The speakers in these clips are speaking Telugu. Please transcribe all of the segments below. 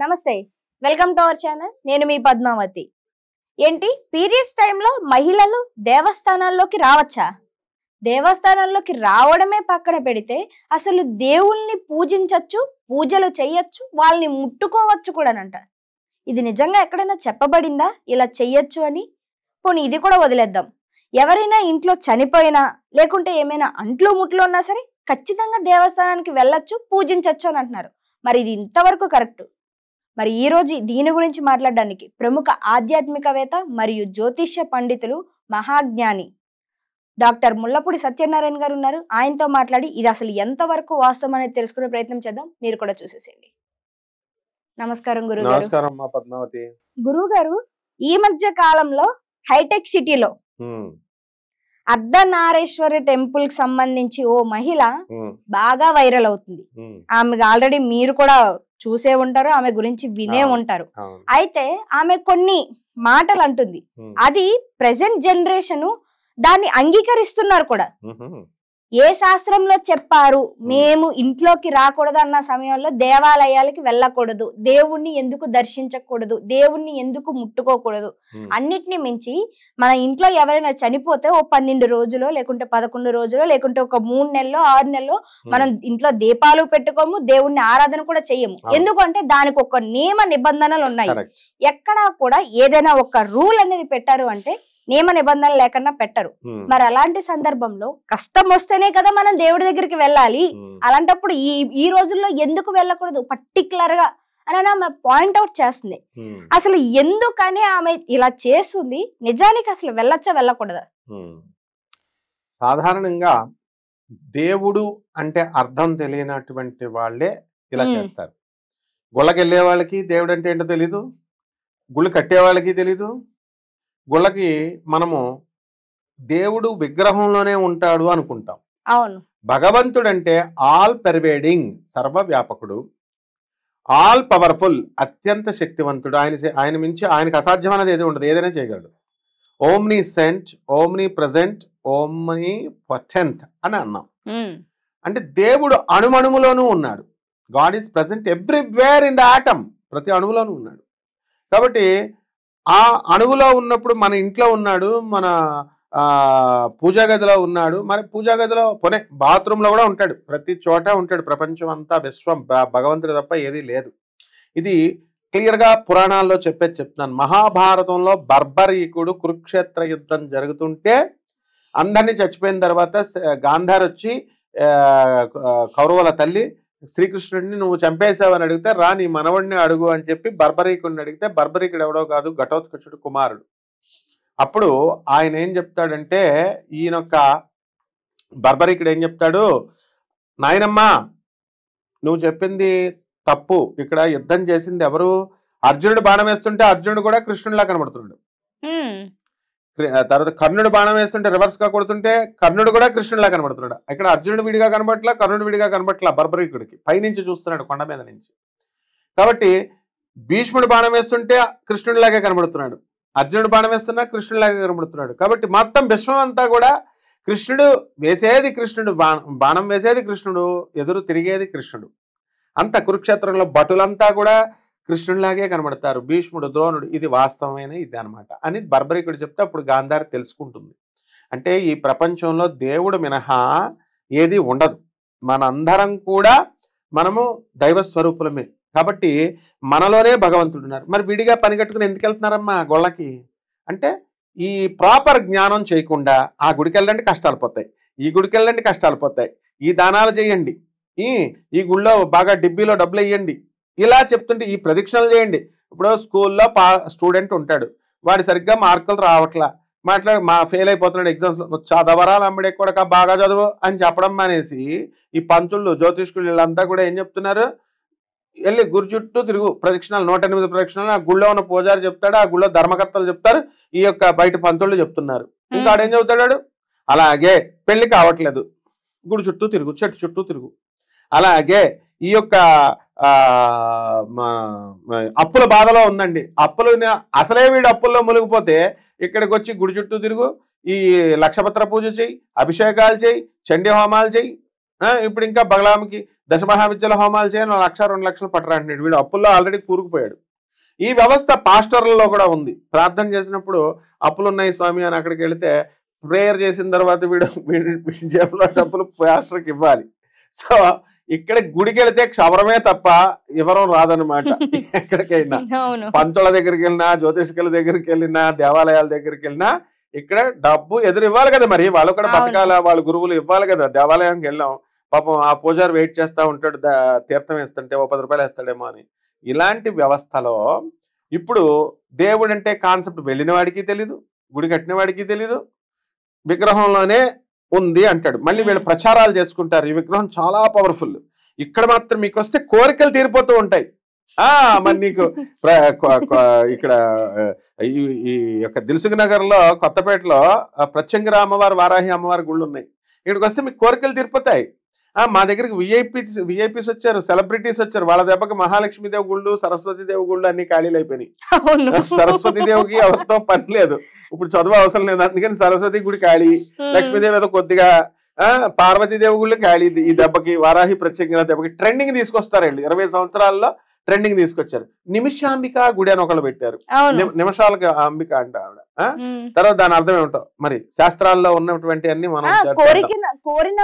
నమస్తే, వెల్కమ్ టు అవర్ ఛానల్. నేను మీ పద్మావతి. ఏంటి పీరియడ్స్ టైంలో మహిళలు దేవస్థానాల్లోకి రావచ్చా? దేవస్థానాల్లోకి రావడమే పక్కన పెడితే అసలు దేవుల్ని పూజించచ్చు, పూజలు చేయొచ్చు, వాళ్ళని ముట్టుకోవచ్చు కూడానంట. ఇది నిజంగా ఎక్కడైనా చెప్పబడిందా ఇలా చెయ్యొచ్చు అని? పోనీ ఇది కూడా వదిలేద్దాం. ఎవరైనా ఇంట్లో చనిపోయినా లేకుంటే ఏమైనా అంట్లు ముట్లు ఉన్నా సరే ఖచ్చితంగా దేవస్థానానికి వెళ్ళొచ్చు, పూజించవచ్చు అని అంటున్నారు. మరి ఇది ఇంతవరకు కరెక్ట్? మరి ఈ రోజు దీని గురించి మాట్లాడడానికి ప్రముఖ ఆధ్యాత్మికవేత్త మరియు జ్యోతిష్య పండితులు, మహాజ్ఞాని డాక్టర్ ముల్లపూడి సత్యనారాయణ గారు ఉన్నారు. ఆయనతో మాట్లాడి ఇది అసలు ఎంతవరకు వాస్తవం అనేది తెలుసుకునే ప్రయత్నం చేద్దాం. మీరు కూడా చూసేసేయండి. నమస్కారం గురుగారు. నమస్కారం అమ్మా పద్మావతి. గురుగారు, ఈ మధ్య కాలంలో హైటెక్ సిటీలో అర్ధనారేశ్వరి టెంపుల్ కి సంబంధించి ఓ మహిళ బాగా వైరల్ అవుతుంది. ఆమె ఆల్రెడీ మీరు కూడా చూసే ఉంటారు, ఆమె గురించి వినే ఉంటారు. అయితే ఆమె కొన్ని మాటలు అంటుంది, అది ప్రెసెంట్ జనరేషన్ దాన్ని అంగీకరిస్తున్నారు కూడా. ఏ శాస్త్రంలో చెప్పారు మేము ఇంట్లోకి రాకూడదు అన్న సమయంలో దేవాలయాలకి వెళ్ళకూడదు, దేవుణ్ణి ఎందుకు దర్శించకూడదు, దేవుణ్ణి ఎందుకు ముట్టుకోకూడదు, అన్నిటిని మించి మన ఇంట్లో ఎవరైనా చనిపోతే ఓ 12 రోజులో లేకుంటే 11 రోజులో లేకుంటే ఒక 3 నెలలో 6 నెలలో మనం ఇంట్లో దీపాలు పెట్టుకోము, దేవుణ్ణి ఆరాధన కూడా చెయ్యము. ఎందుకంటే దానికి ఒక నియమ నిబంధనలు ఉన్నాయి. ఎక్కడా కూడా ఏదైనా ఒక రూల్ అనేది పెట్టారు అంటే నియమ నిబంధనలు లేకుండా పెట్టరు. మరి అలాంటి సందర్భంలో కష్టం వస్తేనే కదా మనం దేవుడి దగ్గరికి వెళ్ళాలి. అలాంటప్పుడు ఈ రోజుల్లో ఎందుకు వెళ్ళకూడదు పర్టికులర్ గా అని ఆమె పాయింట్ అవుట్ చేస్తుంది. అసలు ఎందుకని ఆమె ఇలా చేస్తుంది? నిజానికి అసలు వెళ్ళొచ్చా వెళ్ళకూడదా? సాధారణంగా దేవుడు అంటే అర్థం తెలియనటువంటి వాళ్ళే ఇలా చేస్తారు. గుళ్ళకి వెళ్ళే వాళ్ళకి దేవుడు అంటే ఏంటో తెలీదు, గుళ్ళు కట్టే వాళ్ళకి తెలీదు. గుళ్ళకి మనము దేవుడు విగ్రహంలోనే ఉంటాడు అనుకుంటాం. అవును, భగవంతుడు అంటే ఆల్ పెర్వేడింగ్, సర్వవ్యాపకుడు, ఆల్ పవర్ఫుల్, అత్యంత శక్తివంతుడు. ఆయన మించి ఆయనకు అసాధ్యమైనది ఏది ఉండదు, ఏదైనా చేయగలడు. Omniscient, omnipresent, omnipotent అని అన్నాం. అంటే దేవుడు అణుమణువులోనూ ఉన్నాడు. God is present everywhere in the atom, ప్రతి అణువులోనూ ఉన్నాడు. కాబట్టి ఆ అణువులో ఉన్నప్పుడు మన ఇంట్లో ఉన్నాడు, మన పూజా గదిలో ఉన్నాడు, మరి పూజా గదిలో పోనే బాత్రూంలో కూడా ఉంటాడు, ప్రతి చోట ఉంటాడు. ప్రపంచం అంతా విశ్వం భగవంతుడు తప్ప ఏదీ లేదు. ఇది క్లియర్గా పురాణాల్లో చెప్తున్నాను. మహాభారతంలో బర్బరీకుడు కురుక్షేత్ర యుద్ధం జరుగుతుంటే అందరినీ చచ్చిపోయిన తర్వాత గాంధార్ వచ్చి కౌరవుల తల్లి శ్రీకృష్ణుడిని నువ్వు చంపేశావని అడిగితే రా నీ మనవడిని అడుగు అని చెప్పి బర్బరీకుడిని అడిగితే బర్బరీకుడు ఎవడో కాదు, ఘటోత్కచుడు కుమారుడు. అప్పుడు ఆయన ఏం చెప్తాడంటే, ఈయనొక్క బర్బరీకుడు ఏం చెప్తాడు, నాయనమ్మా నువ్వు చెప్పింది తప్పు, ఇక్కడ యుద్ధం చేసింది ఎవరు? అర్జునుడు బాణం వేస్తుంటే అర్జునుడు కూడా కృష్ణుడిలా కనబడుతున్నాడు. తర్వాత కర్ణుడు బాణం వేస్తుంటే రివర్స్ గా కొడుతుంటే కర్ణుడు కూడా కృష్ణుడిలా కనబడుతున్నాడు. ఇక్కడ అర్జునుడు విడిగా కనబట్లా, కర్ణుడు విడిగా కనబట్లా, బర్బరీకుడికి పైనుంచి చూస్తున్నాడు కొండ మీద నుంచి. కాబట్టి భీష్ముడు బాణం వేస్తుంటే కృష్ణుడిలాగే కనబడుతున్నాడు, అర్జునుడు బాణం వేస్తున్నా కృష్ణుడిలాగే కనబడుతున్నాడు. కాబట్టి మొత్తం విశ్వం అంతా కూడా కృష్ణుడు వేసేది, కృష్ణుడు బాణం వేసేది కృష్ణుడు, ఎదురు తిరిగేది కృష్ణుడు. అంత కురుక్షేత్రంలో భటులంతా కూడా కృష్ణుడిలాగే కనబడతారు, భీష్ముడు, ద్రోణుడు. ఇది వాస్తవమైన ఇది అనమాట అని బర్బరీకుడు చెప్తే అప్పుడు గాంధారి తెలుసుకుంటుంది. అంటే ఈ ప్రపంచంలో దేవుడు మినహా ఏది ఉండదు, మనందరం కూడా మనము దైవ స్వరూపులమే. కాబట్టి మనలోనే భగవంతుడు ఉన్నారు. మరి విడిగా పని కట్టుకుని ఎందుకు వెళ్తున్నారమ్మా గొళ్ళకి అంటే, ఈ ప్రాపర్ జ్ఞానం చేయకుండా ఆ గుడికి వెళ్ళండి కష్టాలు పోతాయి, ఈ గుడికి వెళ్ళండి కష్టాలు పోతాయి, ఈ దానాలు చేయండి, ఈ గుళ్ళో బాగా డిబ్బీలో డబ్బులు వేయండి, ఇలా చెప్తుంటే ఈ ప్రదక్షిణలు చేయండి. ఇప్పుడు స్కూల్లో స్టూడెంట్ ఉంటాడు, వాడి సరిగ్గా మార్కులు రావట్లా, ఫెయిల్ అయిపోతున్నాడు ఎగ్జామ్స్లో, నువ్వు చదవరాలు అమ్మడే కూడా బాగా చదువు అని చెప్పడం మానేసి ఈ పంతుళ్ళు జ్యోతిష్కులు వీళ్ళంతా కూడా ఏం చెప్తున్నారు, వెళ్ళి గురి చుట్టూ తిరుగు ప్రదక్షిణాలు, 108 ప్రదక్షిణాలు. ఆ గుళ్ళో ఉన్న పూజారి చెప్తాడు, ఆ గుళ్ళో ధర్మకర్తలు చెప్తారు, ఈ యొక్క బయట పంతుళ్ళు చెప్తున్నారు. ఇంకా ఆడేం చెబుతాడు, అలాగే పెళ్లి కావట్లేదు గుడి చుట్టూ తిరుగు, చెట్టు చుట్టూ తిరుగు. అలాగే ఈ యొక్క అప్పుల బాధలో ఉందండి, అసలే వీడు అప్పుల్లో మునిగిపోతే ఇక్కడికి వచ్చి గుడి చుట్టూ తిరుగు, ఈ లక్షపత్ర పూజ చేయి, అభిషేకాలు చేయి, చండీ హోమాలు చేయి, ఇప్పుడు ఇంకా బగలాంకి దశమహావిద్యల హోమాలు చేయని 1,00,000 2 లక్షలు పట్టరా అంటున్నాడు. వీడు అప్పుల్లో ఆల్రెడీ కూరుకుపోయాడు. ఈ వ్యవస్థ పాస్టర్లలో కూడా ఉంది. ప్రార్థన చేసినప్పుడు అప్పులు ఉన్నాయి స్వామి అని అక్కడికి వెళితే ప్రేయర్ చేసిన తర్వాత వీడు జేబులో డబ్బులు పాస్టర్కి ఇవ్వాలి. సో ఇక్కడ గుడికి వెళితే క్షవరమే తప్ప వివరం రాదనమాట. ఎక్కడికైనా పంతుల దగ్గరికి వెళ్ళినా, జ్యోతిష్కుల దగ్గరికి వెళ్ళినా, దేవాలయాల దగ్గరికి వెళ్ళినా ఇక్కడ డబ్బు ఎదురు ఇవ్వాలి కదా. మరి వాళ్ళు కూడా బతకాల, వాళ్ళ గురువులు ఇవ్వాలి కదా. దేవాలయానికి వెళ్ళాం, పాపం ఆ పూజారి వెయిట్ చేస్తూ ఉంటాడు, తీర్థం వేస్తుంటే ఓ 10 రూపాయలు వేస్తాడేమో అని. ఇలాంటి వ్యవస్థలో ఇప్పుడు దేవుడు అంటే కాన్సెప్ట్ వెళ్ళిన వాడికి తెలీదు, గుడి కట్టిన వాడికి తెలీదు, విగ్రహంలోనే ఉంది అంటాడు. మళ్ళీ వీళ్ళు ప్రచారాలు చేసుకుంటారు, ఈ విగ్రహం చాలా పవర్ఫుల్, ఇక్కడ మాత్రం మీకు వస్తే కోరికలు తీరిపోతూ ఉంటాయి. మరి నీకు ఇక్కడ ఈ యొక్క దిల్సుఖ్ నగర్ లో, కొత్తపేటలో ప్రత్యంగిర అమ్మవారు, వారాహి అమ్మవారి గుళ్ళు ఉన్నాయి. ఇక్కడికి వస్తే మీకు కోరికలు తీరిపోతాయి. మా దగ్గరికి విఐపీస్ వచ్చారు, సెలబ్రిటీస్ వచ్చారు. వాళ్ళ దెబ్బకి మహాలక్ష్మీదేవి గుళ్ళు, సరస్వతీదేవి గుళ్ళు అన్ని ఖాళీలు అయిపోయినాయి. సరస్వతీదేవికి ఎవరితో పని లేదు, ఇప్పుడు చదువు అవసరం లేదు, అందుకని సరస్వతి గుడి ఖాళీ, లక్ష్మీదేవి ఏదో కొద్దిగా, పార్వతీదేవి గుళ్ళు ఖాళీ. ఈ దెబ్బకి వారాహి ప్రత్యేకంగా దెబ్బకి ట్రెండింగ్ తీసుకొస్తారు. 20 సంవత్సరాల్లో ట్రెండింగ్ తీసుకొచ్చారు. నిమిషాంబిక గుడి అని ఒకళ్ళు పెట్టారు, నిమిషాలకి అంబిక అంట ఆవిడ. తర్వాత దాని అర్థం ఏమిటో మరి శాస్త్రాల్లో ఉన్నటువంటి అన్ని మనం కోరిన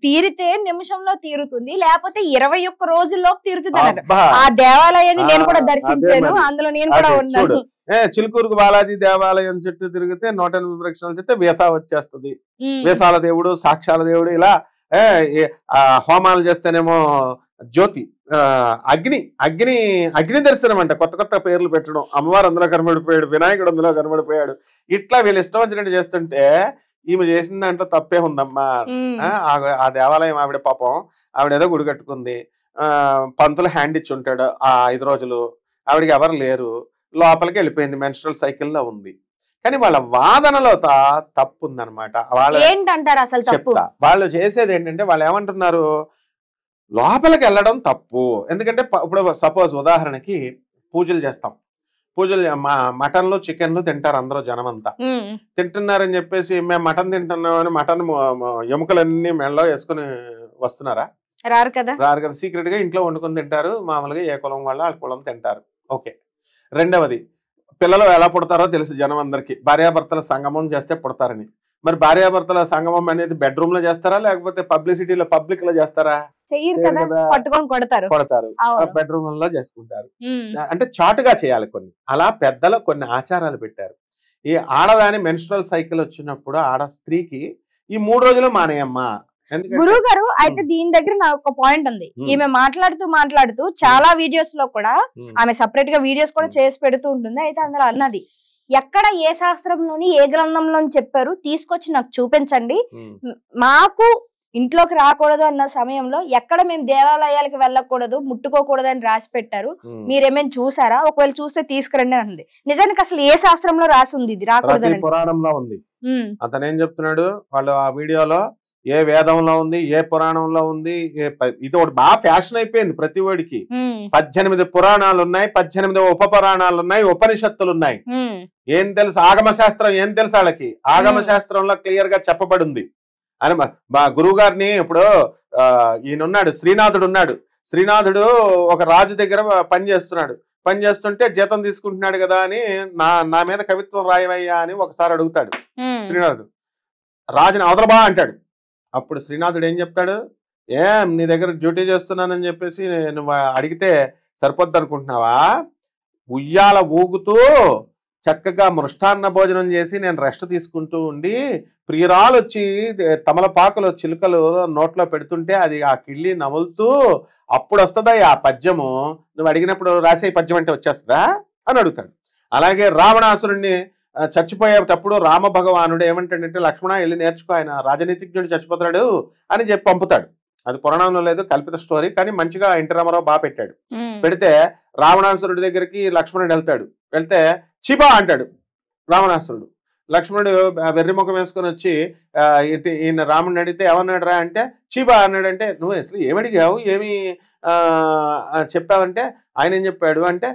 తీరితే నిమిషంలో తీరుతుంది, లేకపోతే 21 రోజుల్లో తీరుతుంది. ఆ దేవాలయాన్ని నేను కూడా దర్శించాను, అందులో నేను కూడా ఉన్నాను. చిలుకూరుకు బాలాజీ దేవాలయం చుట్టూ తిరిగితే 180 ప్రదక్షిణాలు చేస్తే వేసా వచ్చేస్తుంది. వేసాల దేవుడు, సాక్షాల దేవుడు, ఇలా హోమాలు చేస్తేనేమో జ్యోతి, అగ్ని దర్శనం అంట, కొత్త కొత్త పేర్లు పెట్టడం. అమ్మవారు అందులో కనబడిపోయాడు, వినాయకుడు అందులో కనబడిపోయాడు. ఇట్లా వీళ్ళు ఇష్టం వచ్చినట్టు చేస్తుంటే ఈమె చేసిన దాంట్లో తప్పే ఉందమ్మా. ఆ దేవాలయం ఆవిడ పాపం, ఆవిడ ఏదో గుడి కట్టుకుంది, పంతులు హ్యాండ్ ఇచ్చి ఉంటాడు ఆ 5 రోజులు, ఆవిడకి ఎవరు లేరు, లోపలికి వెళ్ళిపోయింది, మెన్స్ట్రల్ సైకిల్లో ఉంది. కానీ వాళ్ళ వాదనలో తప్పు ఉందన్నమాట. ఏంటంటారు అసలు చెప్తా, వాళ్ళు చేసేది ఏంటంటే, వాళ్ళు ఏమంటున్నారు, లోపలికి వెళ్ళడం తప్పు. ఎందుకంటే ఇప్పుడు సపోజ్ ఉదాహరణకి పూజలు చేస్తాం, పూజలు మటన్లు చికెన్లు తింటారు అందరూ, జనం అంతా తింటున్నారని చెప్పేసి మేము మటన్ తింటున్నామని మటన్ ఎముకలన్నీ మెడలో వేసుకుని వస్తున్నారా? రారు కదా. సీక్రెట్ గా ఇంట్లో వండుకొని తింటారు. మామూలుగా ఏ కులం వాళ్ళు ఆ కులం తింటారు. ఓకే. రెండవది, పిల్లలు ఎలా పుడతారో తెలుసు జనం అందరికి, భార్యాభర్తల సంగమం చేస్తే పుడతారని. మరి భార్యాభర్తల సంగమం అనేది బెడ్రూమ్ లో చేస్తారా, లేకపోతే పబ్లిసిటీలో పబ్లిక్ లో చేస్తారా? కొడతారు, బెడ్రూమ్ లో చేసుకుంటారు. అంటే చాటుగా చేయాలి కొన్ని. అలా పెద్దలు కొన్ని ఆచారాలు పెట్టారు. ఈ ఆడదాని మెన్స్ట్రల్ సైకిల్ వచ్చినప్పుడు ఆడ స్త్రీకి ఈ 3 రోజులు మానేయమ్మా. గురువు గారు, అయితే దీని దగ్గర నాకు ఒక పాయింట్ ఉంది. ఈమె మాట్లాడుతూ చాలా వీడియోస్ లో కూడా, ఆమె సపరేట్ గా వీడియోస్ కూడా చేసి పెడుతూ ఉంటుంది. అయితే అందులో అన్నది, ఎక్కడ ఏ శాస్త్రంలోని ఏ గ్రంథంలో చెప్పారు, తీసుకొచ్చి నాకు చూపించండి, మాకు ఇంట్లోకి రాకూడదు అన్న సమయంలో ఎక్కడ మేము దేవాలయాలకు వెళ్ళకూడదు, ముట్టుకోకూడదు అని రాసి పెట్టారు, మీరేమేమి చూసారా, ఒకవేళ చూస్తే తీసుకురండి అంది. నిజానికి అసలు ఏ శాస్త్రంలో రాసి ఉంది ఇది రాకూడదు? పురాణంలో ఉంది. అతను ఏం చెప్తున్నాడు, వాళ్ళు ఆ వీడియోలో ఏ వేదంలో ఉంది, ఏ పురాణంలో ఉంది, ఇది ఒకటి బాగా ఫ్యాషన్ అయిపోయింది ప్రతి వాడికి. 18 పురాణాలు ఉన్నాయి, 18 ఉప పురాణాలు ఉన్నాయి, ఉపనిషత్తులు ఉన్నాయి. ఏం తెలుసు ఆగమ శాస్త్రం, ఏం తెలుసు వాళ్ళకి? ఆగమ శాస్త్రంలో క్లియర్ గా చెప్పబడి ఉంది అని. మా గురువు గారిని ఇప్పుడు ఈయనున్నాడు, శ్రీనాథుడు ఉన్నాడు. శ్రీనాథుడు ఒక రాజు దగ్గర పని చేస్తుంటే జీతం తీసుకుంటున్నాడు కదా అని, నా మీద కవిత్వం రాయవయ్యా అని ఒకసారి అడుగుతాడు శ్రీనాథుడు. రాజుని అవతలబా అంటాడు. అప్పుడు శ్రీనాథుడు ఏం చెప్తాడు, నీ దగ్గర డ్యూటీ చేస్తున్నానని చెప్పేసి నువ్వు అడిగితే సరిపోద్ది అనుకుంటున్నావా? ఉయ్యాల ఊగుతూ చక్కగా మృష్టాన్న భోజనం చేసి నేను రెస్ట్ తీసుకుంటూ ఉండి, ప్రియురాలు వచ్చి తమలపాకులు చిలుకలు నోట్లో పెడుతుంటే అది ఆ కిళ్ళి నములుతూ అప్పుడు వస్తుందా ఆ పద్యము, నువ్వు అడిగినప్పుడు రాసే పద్యం అంటే వచ్చేస్తుందా అని అడుగుతాడు. అలాగే రావణాసురుణ్ణి చచ్చిపోయేటప్పుడు రామ భగవానుడు ఏమంటాడంటే, లక్ష్మణ వెళ్ళి నేర్చుకో, ఆయన రాజనీతిజ్ఞుడు చచ్చిపోతాడు అని చెప్పి పంపుతాడు. అది పురాణంలో లేదు, కల్పిత స్టోరీ, కానీ మంచిగా ఎన్టీ రామారావు బాగా పెట్టాడు. పెడితే రావణాసురుడి దగ్గరికి లక్ష్మణుడు వెళ్తే చీపా అంటాడు రావణాసురుడు. లక్ష్మణుడు వెర్రిముఖం వేసుకొని వచ్చి ఈయన రాముడిని అడిగితే ఏమన్నాడు రా అంటే చీపా అన్నాడంటే, నువ్వు అసలు ఏమడిగావు, ఏమి చెప్పావంటే ఆయన ఏం చెప్పాడు అంటే,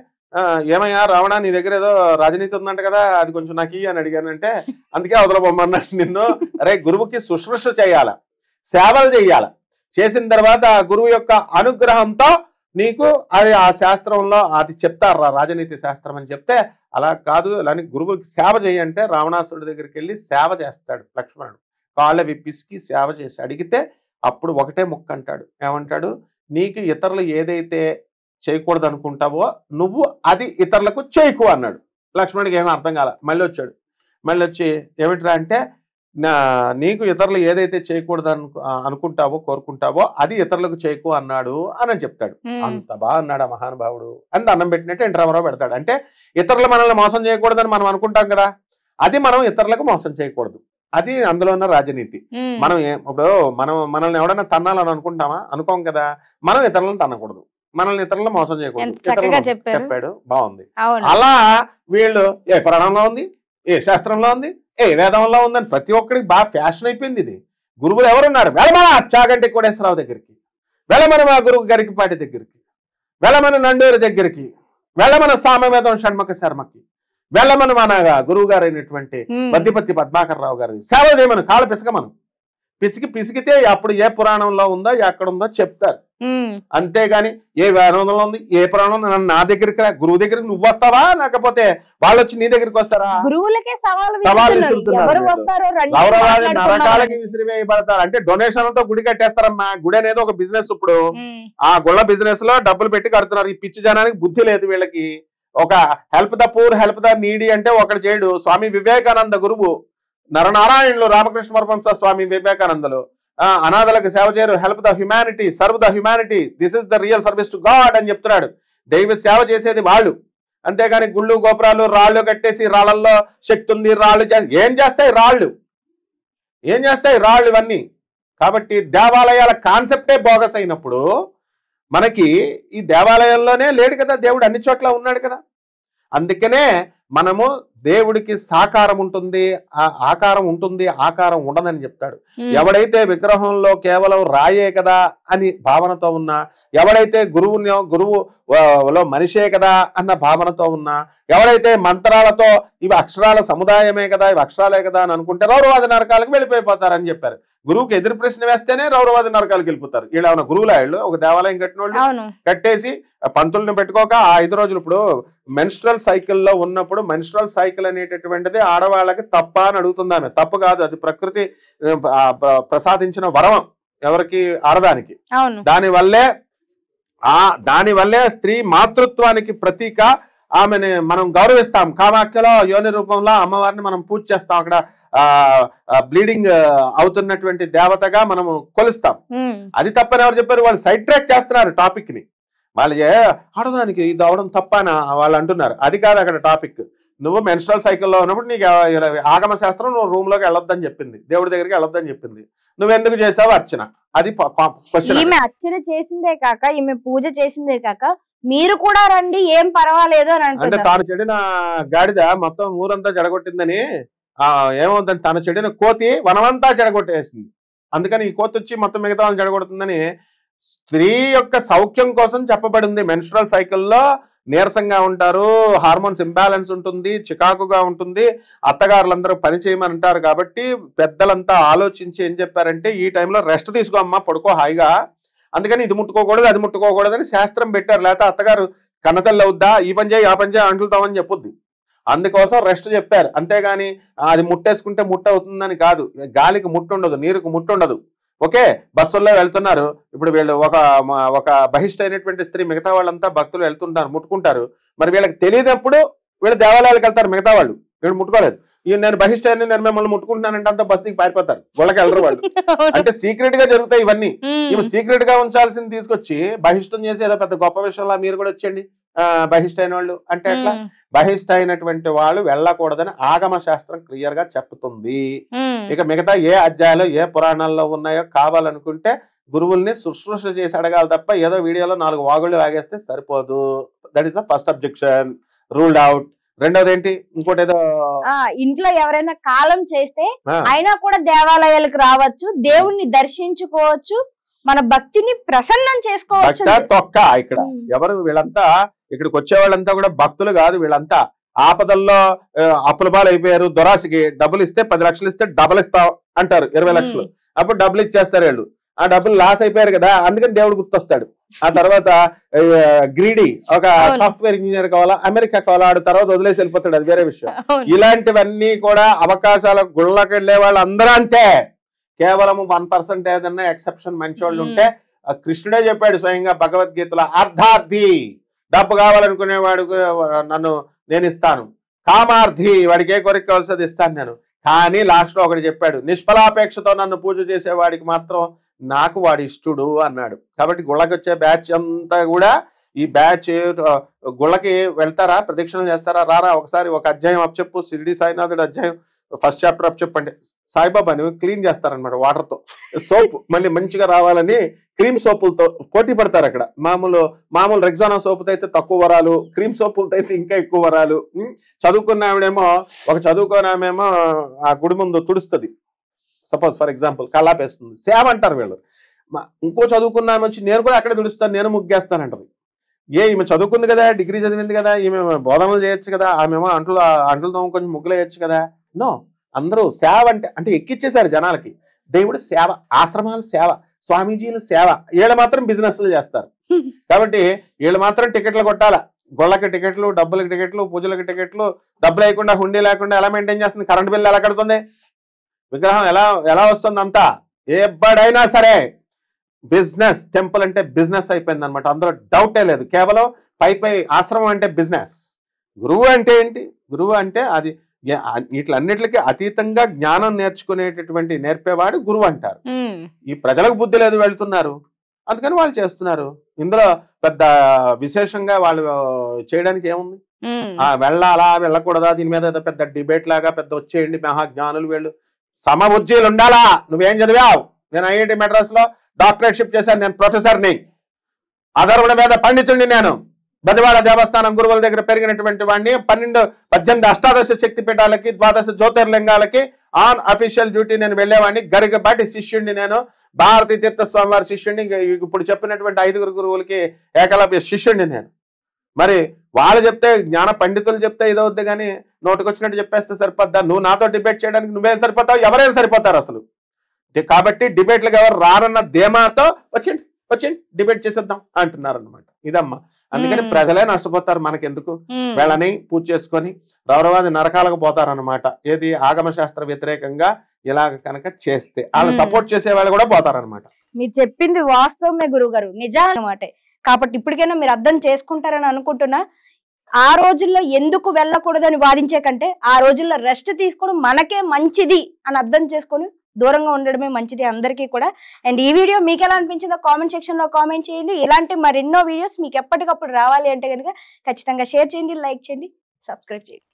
ఏమయ్యా రావణ, నీ దగ్గర ఏదో రాజనీతి ఉందంట కదా, అది కొంచెం నాకు అని అడిగానంటే, అందుకే అవతల బొమ్మన్నాడు నిన్ను. అరే గురువుకి శుశ్రూష చేయాల, సేవలు చెయ్యాలి. చేసిన తర్వాత ఆ గురువు యొక్క అనుగ్రహంతో నీకు అది ఆ శాస్త్రంలో అది చెప్తారు, రాజనీతి శాస్త్రం అని చెప్తే అలా కాదు, అలాని గురువుకి సేవ చేయంటే రావణాసురుడి దగ్గరికి వెళ్ళి సేవ చేస్తాడు లక్ష్మణుడు. కాళ్ళవి పిసికి సేవ చేసి అడిగితే అప్పుడు ఒకటే ముక్క అంటాడు. ఏమంటాడు? నీకు ఇతరులు ఏదైతే చేయకూడదు అనుకుంటావో నువ్వు అది ఇతరులకు చేయకు అన్నాడు. లక్ష్మణుడికి ఏమో అర్థం కాల. మళ్ళీ వచ్చాడు. మళ్ళీ వచ్చి ఏమిట్రా అంటే, నీకు ఇతరులు ఏదైతే చేయకూడదు అనుకుంటావో కోరుకుంటావో అది ఇతరులకు చేయకు అన్నాడు అని చెప్తాడు. అంత బాగా అన్నాడు ఆ మహానుభావుడు అని అన్నం పెట్టినట్టు ఎంట్రామరావు పెడతాడు. అంటే ఇతరులు మనల్ని మోసం చేయకూడదని మనం అనుకుంటాం కదా, అది మనం ఇతరులకు మోసం చేయకూడదు, అది అందులో ఉన్న రాజనీతి. మనం ఇప్పుడు మనల్ని ఎవడైనా తన్నాలని అనుకుంటామా? అనుకోం కదా. మనం ఇతరులను తన్నకూడదు, మనల్ని ఇతరులను మోసం చేయకూడదు చెప్పాడు. బాగుంది. అలా వీళ్ళు ఏ పురాణంలో ఉంది, ఏ శాస్త్రంలో ఉంది, ఏ వేదంలో ఉందని ప్రతి ఒక్కడికి బాగా ఫ్యాషన్ అయిపోయింది ఇది. గురువులు ఎవరున్నారు? వెళ్ళమన చాగంటి కోటేశ్వరరావు దగ్గరికి, వెళ్ళమన మా గురువు గరికిపాటి దగ్గరికి, వెళ్ళమన నండూరి దగ్గరికి, వెళ్ళమన సామవేదం షణ్ముఖ శర్మకి, వెళ్ళమన మన గురువు గారు అయినటువంటి బద్దిపత్తి పద్మాకర్ రావు గారి సేవ చేయమని కాళ్ళ పిసకమను. పిసికితే అప్పుడు ఏ పురాణంలో ఉందో ఎక్కడ ఉందో చెప్తారు. అంతేగాని ఏ వేదంలో ఉంది, ఏ పురాణం నా దగ్గరికి గురువు దగ్గరికి నువ్వు వస్తావా, లేకపోతే వాళ్ళు వచ్చి నీ దగ్గరికి వస్తారా? గురువులకే సవాల్ విసురుతున్నారు. గౌరవాన్ని నరకాలకి విసిరివేయబడతారు. అంటే డొనేషన్లతో గుడి కట్టేస్తారమ్మా. గుడి అనేది ఒక బిజినెస్. ఇప్పుడు ఆ గుళ్ళ బిజినెస్ లో డబ్బులు పెట్టి కడుతున్నారు. ఈ పిచ్చి జనానికి బుద్ధి లేదు వీళ్ళకి. ఒక help the poor help the needy అంటే ఒకటి చేయడు. స్వామి వివేకానంద గురువు, నరనారాయణులు రామకృష్ణ పరమహంస స్వామి వివేకానందలు అనాథలకు సేవ చేయరు, help the humanity, serve the humanity, this is the real service to God అని చెప్తున్నాడు. దైవ సేవ చేసేది వాళ్ళు. అంతేగాని గుళ్ళు గోపురాలు రాళ్ళు కట్టేసి రాళ్ళల్లో శక్తి ఉంది, రాళ్ళు ఏం చేస్తాయి రాళ్ళు, ఏం చేస్తాయి రాళ్ళు ఇవన్నీ. కాబట్టి దేవాలయాల కాన్సెప్టే బోగస్ అయినప్పుడు మనకి ఈ దేవాలయంలోనే లేడు కదా దేవుడు, అన్ని చోట్ల ఉన్నాడు కదా. అందుకనే మనము దేవుడికి సాకారం ఉంటుంది, ఆకారం ఉంటుంది, ఆకారం ఉండదని చెప్తాడు. ఎవడైతే విగ్రహంలో కేవలం రాయే కదా అని భావనతో ఉన్నా, ఎవడైతే గురువులో మనిషే కదా అన్న భావనతో ఉన్నా, ఎవడైతే మంత్రాలతో ఇవి అక్షరాల సముదాయమే కదా, ఇవి అక్షరాలే కదా అని అనుకుంటే రౌరవాది నరకాలకు వెళ్ళిపోతారని చెప్పారు. గురువుకి ఎదురు ప్రశ్న వేస్తేనే రౌరవాది నరకాలకు వెళ్ళిపోతారు. వీళ్ళు ఏమైనా గురువులాళ్ళు ఒక దేవాలయం కట్టిన వాళ్ళు కట్టేసి పంతుల్ని పెట్టుకోక ఆ 5 రోజులు. ఇప్పుడు మెన్స్ట్రల్ సైకిల్లో ఉన్నప్పుడు మెన్స్ట్రల్ సైకిల్ అనేటటువంటిది ఆడవాళ్ళకి తప్ప అని అడుగుతుంది ఆమె. తప్పు కాదు, అది ప్రకృతి ప్రసాదించిన వరం ఎవరికి, ఆడదానికి. దానివల్లే స్త్రీ మాతృత్వానికి ప్రతీక. ఆమెని మనం గౌరవిస్తాం. కామాఖ్యలో యోని రూపంలో అమ్మవారిని మనం పూజ చేస్తాం. అక్కడ బ్లీడింగ్ అవుతున్నటువంటి దేవతగా మనము కొలుస్తాం. అది తప్పని ఎవరు చెప్పారు? వాళ్ళు సైడ్ ట్రాక్ చేస్తున్నారు టాపిక్ ని. వాళ్ళు ఆడదానికి ఇది అవడం తప్పనా వాళ్ళు అంటున్నారు. అది కాదు అక్కడ టాపిక్. నువ్వు మెన్స్ట్రల్ సైకిల్లో ఉన్నప్పుడు నీకు ఆగమ శాస్త్రం నువ్వు రూమ్ లోకి వెళ్ళొద్దని చెప్పింది, దేవుడి దగ్గరికి వెళ్ళొద్దని చెప్పింది. నువ్వెందుకు చేసావు అర్చన? అది ఈమె అర్చన చేసిందే కాక, ఈమె పూజ చేసిందే కాక మీరు కూడా రండి ఏం పర్వాలేదు అని అంటే తాను చెడిన గాడిద మొత్తం ఊరంతా చెడగొట్టిందని ఏమవుతుంది, తన చెడిన కోతి వనమంతా చెడగొట్టేసింది. అందుకని ఈ కోతి వచ్చి మొత్తం మిగతా వాళ్ళని చెడగొడుతుందని స్త్రీ యొక్క సౌఖ్యం కోసం చెప్పబడింది. మెన్స్ట్రల్ సైకిల్లో నీరసంగా ఉంటారు, హార్మోన్స్ ఇంబ్యాలెన్స్ ఉంటుంది, చికాకుగా ఉంటుంది, అత్తగారులందరూ పని చేయమని అంటారు. కాబట్టి పెద్దలంతా ఆలోచించి ఏం చెప్పారంటే ఈ టైంలో రెస్ట్ తీసుకో అమ్మా, పడుకో హాయిగా, అందుకని ఇది ముట్టుకోకూడదు అది ముట్టుకోకూడదని శాస్త్రం పెట్టారు. లేకపోతే అత్తగారు కన్నతల్లి అవుద్దా, ఈ పని చేయి ఆ పని చేయి అంటుతామని చెప్పుద్ది. అందుకోసం రెస్ట్ చెప్పారు. అంతేగాని అది ముట్టేసుకుంటే ముట్ట అవుతుందని కాదు. గాలికి ముట్టుండదు, నీరుకు ముట్టుండదు. ఓకే, బస్సుల్లో వెళ్తున్నారు. ఇప్పుడు వీళ్ళు ఒక బహిష్ట అయినటువంటి స్త్రీ, మిగతా వాళ్ళంతా భక్తులు వెళ్తుంటారు, ముట్టుకుంటారు. మరి వీళ్ళకి తెలియనప్పుడు వీళ్ళు దేవాలయాలకు వెళ్తారు, మిగతా వాళ్ళు వీళ్ళు ముట్టుకోలేదు. నేను బహిష్ట నేను మిమ్మల్ని ముట్టుకుంటున్నానంటే అంతా బస్ దిగి పారిపోతారు, వాళ్ళకి వెళ్ళరు వాళ్ళు. అంటే సీక్రెట్ గా జరుగుతాయి ఇవన్నీ. ఇవి సీక్రెట్ గా ఉంచాల్సింది తీసుకొచ్చి బహిష్టం చేసి ఏదో పెద్ద గొప్ప విషయంలో మీరు కూడా వచ్చేయండి బహిష్ట అయిన వాళ్ళు అంటే ఎట్లా? బహిష్ట అయినటువంటి వాళ్ళు వెళ్ళకూడదని ఆగమ శాస్త్రం క్లియర్ గా చెప్తుంది. ఇక మిగతా ఏ అధ్యాయాలు ఏ పురాణాల్లో ఉన్నాయో కావాలనుకుంటే గురువుల్ని శుశ్రూష చేసి అడగాలి తప్ప ఏదో వీడియోలో 4 వాగుళ్ళు వాగేస్తే సరిపోదు. That is the first objection, ruled out. రెండోది ఏంటి, ఇంకోటి ఏదో ఇంట్లో ఎవరైనా కాలం చేస్తే అయినా కూడా దేవాలయాలకు రావచ్చు, దేవుణ్ణి దర్శించుకోవచ్చు, మన భక్తిని ప్రసన్నం చేసుకోవచ్చు. తొక్క ఇక్కడ ఎవరు వీళ్ళంతా ఇక్కడికి వచ్చే వాళ్ళంతా కూడా భక్తులు కాదు. వీళ్ళంతా ఆపదల్లో అప్పుల పాలు అయిపోయారు, దురాశకి డబ్బులు ఇస్తే 10 లక్షలు ఇస్తే డబల్ ఇస్తావు అంటారు, 20 లక్షలు. అప్పుడు డబ్బులు ఇచ్చేస్తారు వీళ్ళు. ఆ డబ్బులు లాస్ అయిపోయారు కదా, అందుకని దేవుడు గుర్తొస్తాడు. ఆ తర్వాత గ్రీడీ ఒక సాఫ్ట్వేర్ ఇంజనీర్ కావాలా, అమెరికా కావాలా, ఆడు తర్వాత వదిలేసి వెళ్ళిపోతాడు, అది వేరే విషయం. ఇలాంటివన్నీ కూడా అవకాశాల గుళ్ళకి వెళ్ళే వాళ్ళు అందరూ అంతే. కేవలం 1% ఏదన్నా ఎక్సెప్షన్ మంచోళ్ళు ఉంటే, కృష్ణుడే చెప్పాడు స్వయంగా భగవద్గీతలో, అర్థార్థి డబ్బు కావాలనుకునేవాడు నేను ఇస్తాను, కామార్థి వాడికి ఏ కోరిక కావాల్సింది ఇస్తాను నేను. కానీ లాస్ట్ లో ఒకటి చెప్పాడు, నిష్ఫలాపేక్షతో నన్ను పూజ చేసేవాడికి మాత్రం నాకు వాడు ఇష్టడు అన్నాడు. కాబట్టి గుళ్ళకి వచ్చే బ్యాచ్ అంతా కూడా ఈ బ్యాచ్ గుళ్ళకి వెళ్తారా, ప్రదక్షిణలు చేస్తారా, రారా ఒకసారి ఒక అధ్యాయం అప్పచెప్పు, షిరిడి సాయినాథుడు అధ్యాయం ఫస్ట్ చాప్టర్ అప్పచెప్పండి, సాయిబాబాని క్లీన్ చేస్తారనమాట వాటర్తో, సోప్ మళ్ళీ మంచిగా రావాలని క్రీమ్ సోపులతో పోటీ పడతారు అక్కడ. మామూలు రెగ్జానా సోపుతో అయితే తక్కువ వరాలు, క్రీమ్ సోపులతో అయితే ఇంకా ఎక్కువ వరాలు. చదువుకున్న ఆవిడేమో చదువుకున్నామేమో ఆ గుడి ముందు తుడుస్తుంది, సపోజ్ ఫర్ ఎగ్జాంపుల్ కల్లాపేస్తుంది, సేవ అంటారు వీళ్ళు. ఇంకో చదువుకున్నామె వచ్చి నేను కూడా అక్కడే తుడుస్తాను, నేను ముగ్గేస్తానంటది. ఈమె చదువుకుంది కదా, డిగ్రీ చదివింది కదా, ఈమె బోధనలు చేయొచ్చు కదా, ఆమెమో అంట్లు కొంచెం ముగ్గులు వేయచ్చు కదా. నో, అందరూ సేవ అంటే ఎక్కిచ్చేశారు జనాలకి. దేవుడు సేవ, ఆశ్రమాలు సేవ, స్వామీజీలు సేవ, వీళ్ళు మాత్రం బిజినెస్లు చేస్తారు. కాబట్టి వీళ్ళు మాత్రం టికెట్లు కొట్టాలా, గొళ్ళకి టికెట్లు, డబ్బులకి టికెట్లు, పూజలకి టికెట్లు, డబ్బులు లేకుండా హుండీ లేకుండా ఎలా మెయింటైన్ చేస్తుంది, కరెంట్ బిల్లు ఎలా కడుతుంది, విగ్రహం ఎలా వస్తుంది, అంతా ఎప్పుడైనా సరే బిజినెస్. టెంపుల్ అంటే బిజినెస్ అయిపోయింది అనమాట, అందులో డౌటే లేదు. కేవలం పై ఆశ్రమం అంటే బిజినెస్. గురువు అంటే ఏంటి, గురువు అంటే అది వీటిలన్నిటికీ అతీతంగా జ్ఞానం నేర్పేవాడు గురువు అంటారు. ఈ ప్రజలకు బుద్ధి లేదు, వెళ్తున్నారు, అందుకని వాళ్ళు చేస్తున్నారు. ఇందులో పెద్ద విశేషంగా వాళ్ళు చేయడానికి ఏముంది, వెళ్ళాలా వెళ్ళకూడదా, దీని మీద పెద్ద డిబేట్ లాగా పెద్ద వచ్చేయండి మహాజ్ఞానులు వీళ్ళు. సమబుద్ధులు ఉండాలా. నువ్వేం చదివావు? నేను ఐఐటి మెడ్రాస్ లో డాక్టరేట్షిప్ చేశాను, నేను ప్రొఫెసర్ని, అధర్వణ మీద పండితుడిని, నేను బదివాడ దేవస్థానం గురువుల దగ్గర పెరిగినటువంటి వాడిని. 18 అష్టాదశ శక్తి పీఠాలకి, 12 జ్యోతిర్లింగాలకి ఆన్ అఫీషియల్ డ్యూటీ నేను వెళ్ళేవాడిని. గరికపాటి శిష్యుడిని నేను, భారతీ తీర్థస్వామి వారి శిష్యుడిని, ఇప్పుడు చెప్పినటువంటి 5 గురువులకి ఏకలవ్య శిష్యుడిని నేను. మరి వాళ్ళు చెప్తే, జ్ఞాన పండితులు చెప్తే ఇదవుద్ది, కానీ నోటికొచ్చినట్టు చెప్పేస్తే సరిపోద్దా? నువ్వు నాతో డిబేట్ చేయడానికి నువ్వేం సరిపోతావు, ఎవరైనా సరిపోతారు అసలు. కాబట్టి డిబేట్లకు ఎవరు రారన్న ధీమాతో వచ్చేయండి డిబేట్ చేసేద్దాం అంటున్నారు అనమాట. ఇదమ్మా, అందుకని ప్రజలే నష్టపోతారు, మనకెందుకు. వీళ్ళని పూజ చేసుకొని రౌరవాది నరకాలకు పోతారనమాట. ఏది ఆగమ శాస్త్ర వ్యతిరేకంగా ఇలాగ కనుక చేస్తే వాళ్ళని సపోర్ట్ చేసే వాళ్ళు కూడా పోతారనమాట. మీరు చెప్పింది వాస్తవమే గురుగారు, నిజానమాట. కాబట్టి ఇప్పటికైనా మీరు అర్థం చేసుకుంటారని అనుకుంటున్నా. ఆ రోజుల్లో ఎందుకు వెళ్ళకూడదని వాదించే కంటే ఆ రోజుల్లో రెస్ట్ తీసుకోవడం మనకే మంచిది అని అర్థం చేసుకొని దూరంగా ఉండడమే మంచిది అందరికీ కూడా. అండ్ ఈ వీడియో మీకు ఎలా అనిపించిందో కామెంట్ సెక్షన్ లో కామెంట్ చేయండి. ఇలాంటి మరెన్నో వీడియోస్ మీకు ఎప్పటికప్పుడు రావాలి అంటే కనుక ఖచ్చితంగా షేర్ చేయండి, లైక్ చేయండి, సబ్స్క్రైబ్ చేయండి.